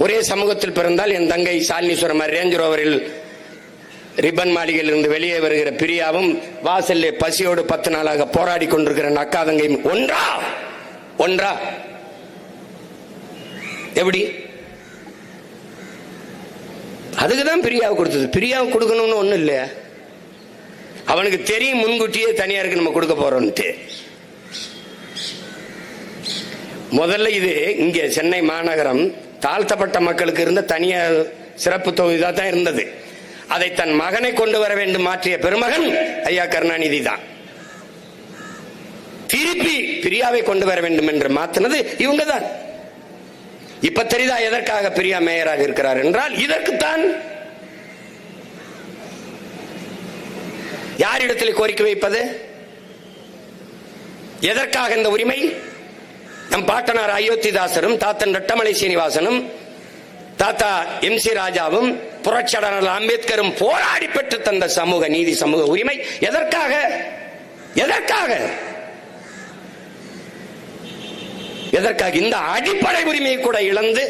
ஒரே சமூகத்தில் பிறந்தால் என் தங்கை சாலினீஸ்வரம் ரேஞ்ச் ரோவரில் ரிப்பன் மாளிகையில் இருந்து வெளியே வருகிற பிரியாவும் வாசல்ல பசியோடு 10 நாளாக போராடி கொண்டிருக்கிற அக்கா தங்கையும் ஒன்றா ஒன்றா? எப்படி? அதுக்குதான் பிரியாவை கொடுத்தது. பிரியாவை கொடுக்கணும்னு ஒண்ணும் இல்லையா? அவனுக்கு தெரியும் முன்கூட்டியே தனியாருக்கு நம்ம கொடுக்க போறோம்ட்டு. முதல்ல இது இங்க சென்னை மாநகரம் தாழ்த்தப்பட்ட மக்களுக்கு இருந்த தனியார் சிறப்பு தொகுதியா தான் இருந்தது. அதை தன் மகனை கொண்டு வர வேண்டும் மாற்றிய பெருமகன் ஐயா கருணாநிதி தான். திருப்பி பிரியாவை கொண்டு வர வேண்டும் என்று மாற்றினது இவங்க தான். இப்ப தெரியுதா எதற்காக பிரியா மேயராக இருக்கிறார் என்றால் இதற்குத்தான். யாரிடத்தில் கோரிக்கை வைப்பது? எதற்காக இந்த உரிமை? நம் பாட்டனார் அயோத்திதாசரும் தாத்தன் ரட்டமலை சீனிவாசனும் தாத்தா MC ராஜாவும் புரட்சியாளர் அம்பேத்கரும் போராடி பெற்று தந்த சமூக நீதி, சமூக உரிமை எதற்காக? எதற்காக? எதற்காக? இந்த அடிப்படை உரிமையை கூட இழந்து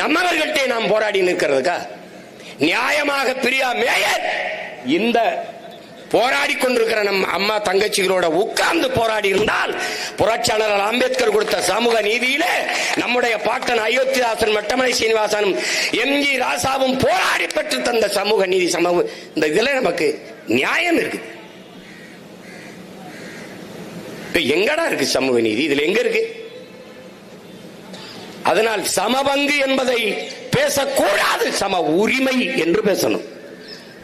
நம்மவர்கள்ட்டே நாம் போராடி நிற்கிறதுக்கா? நியாயமாக பிரியா மேயர் இந்த போராடி கொண்டிருக்கிற நம் அம்மா தங்கச்சிகளோட உட்கார்ந்து போராடி இருந்தால் புரட்சியாளர் அம்பேத்கர் கொடுத்த சமூக நீதியிலே நம்முடைய பாட்டன் அயோத்திதாசன் மட்டமலை சீனிவாசனும் MG ராசாவும் போராடி பெற்று தந்த சமூக நீதி, சமூக இந்த இதுல நமக்கு நியாயம் இருக்கு. எங்கடா இருக்கு சமூக நீதி? இதுல எங்க இருக்கு? அதனால் சமபங்கு என்பதை பேசக்கூடாது, சம உரிமை என்று பேசணும்.